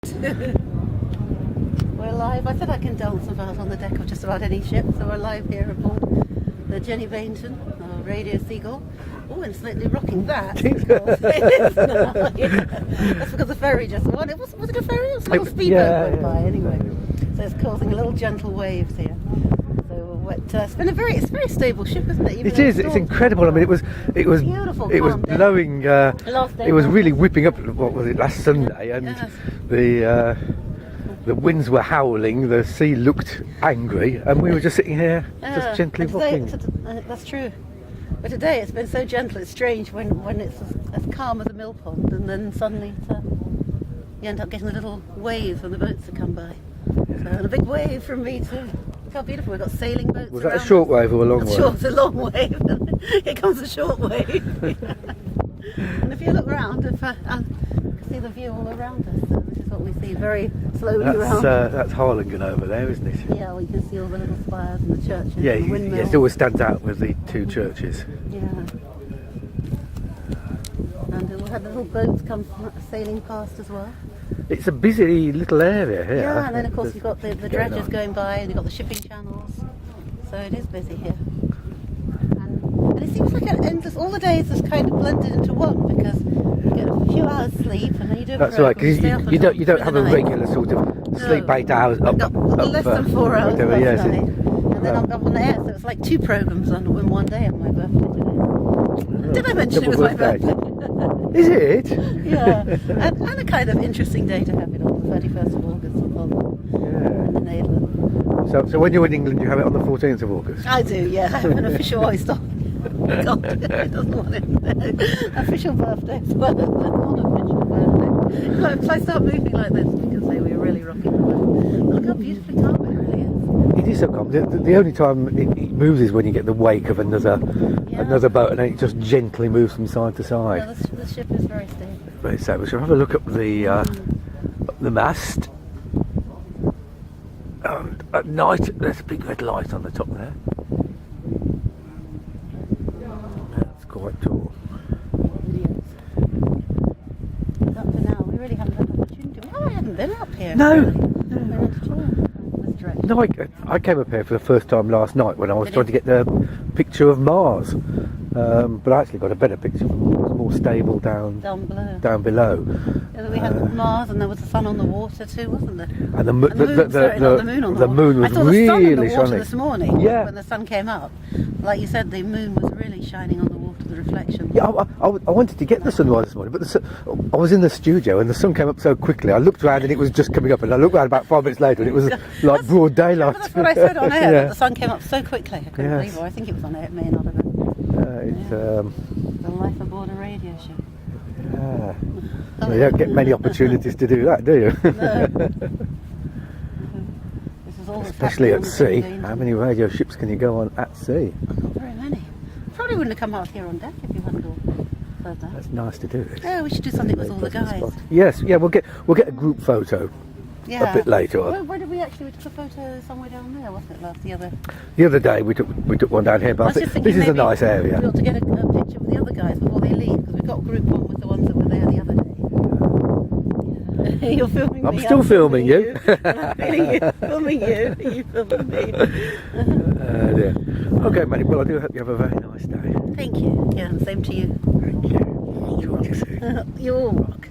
We're live. I said I can dance about on the deck of just about any ship, so we're live here aboard the Jenni Baynton, Radio Seagull. Oh, and slightly rocking that. It is now. Yeah. That's because the ferry just won. Was it a ferry? It was a little speedboat went by anyway. So it's causing a little gentle waves here. It's been a very stable ship, isn't it? It is. It's incredible. I mean, it was beautiful. It was blowing. It was really whipping up. What was it, last Sunday? And yes. The winds were howling. The sea looked angry, and we were just sitting here, just gently rocking. That's true. But today it's been so gentle. It's strange when it's as calm as a mill pond, and then suddenly you end up getting a little wave when the boats have come by. So, and a big wave from me too. Look how beautiful. We've got sailing boats. Was that a short wave or a long wave? Sure, it's a long wave. Here comes a short wave. And if you look round, you can see the view all around us. So this is what we see very slowly around. That's Harlingen over there, isn't it? Yeah, well, you can see all the little spires and the churches. Yeah, and the windmill. It always stands out with the two churches. Yeah. And we'll have the little boats come sailing past as well. It's a busy little area here. Yeah, and then of course you've got the dredgers going by, and you've got the shipping channels. So it is busy here. And it seems like an endless, all the days is kind of blended into one, because you get a few hours sleep and then you do a That's right, because you don't have a regular sort of sleep 8 hours up. Less than 4 hours whatever, last night. And then I'm up on the air, so it's like 2 programmes on in one day on my birthday today. Did I mention it was my birthday? Is it? Yeah, and a kind of interesting day to have it on the 31st of August in the Netherlands. So when you're in England, you have it on the 14th of August? I do, yeah. I have an official oyster. God, it doesn't want it. Official birthday as well. Not official birthday. If I start moving like this, we can say we were really rocking the boat. Look how beautifully calm it really is. It is so calm. The only time it moves is when you get the wake of another boat, and then it just gently moves from side to side. Yeah, the ship is very stable. Very stable. So have a look up the mast. At night, there's a big red light on the top there. That's quite tall. Yes. Up to now, we really haven't had an opportunity. Well, I haven't been up here. No. No, I came up here for the first time last night when I was trying to get the picture of Mars. But I actually got a better picture. It was more stable down below. Yeah, we had Mars, and there was the sun on the water too, wasn't there? And the moon was I saw really the sun in the water shining this morning. Yeah. When the sun came up, like you said, the moon was really shining on the water. The reflection. Yeah, I wanted to get the sunrise this morning, but I was in the studio and the sun came up so quickly. I looked around and it was just coming up, and I looked around about 5 minutes later and it was like broad daylight. That's what I said on air. That the sun came up so quickly. I couldn't believe it. I think it was on air. It may not have been. The life aboard a radio ship. You don't get many opportunities to do that, do you? No. This is all especially at sea. How many radio ships can you go on at sea? Not very many. Probably wouldn't have come out here on deck if you hadn't all heard that. That's nice to do it. Yeah, we should do something with all the guys. Yes, yeah, we'll get a group photo a bit later on. Where did we took a photo somewhere down there, wasn't it, the other day we took one down here, but I think this is a nice area. We ought to get a picture of the other guys before they leave, because we've got group one with the ones that were there the other day. Yeah. You're filming me. I'm still filming you. I'm filming you. Are you filming me? Dear. Okay, Mandy, well I do hope you have a very nice day. Thank you. Yeah, and same to you. Thank you. Enjoy your sea. You're rock.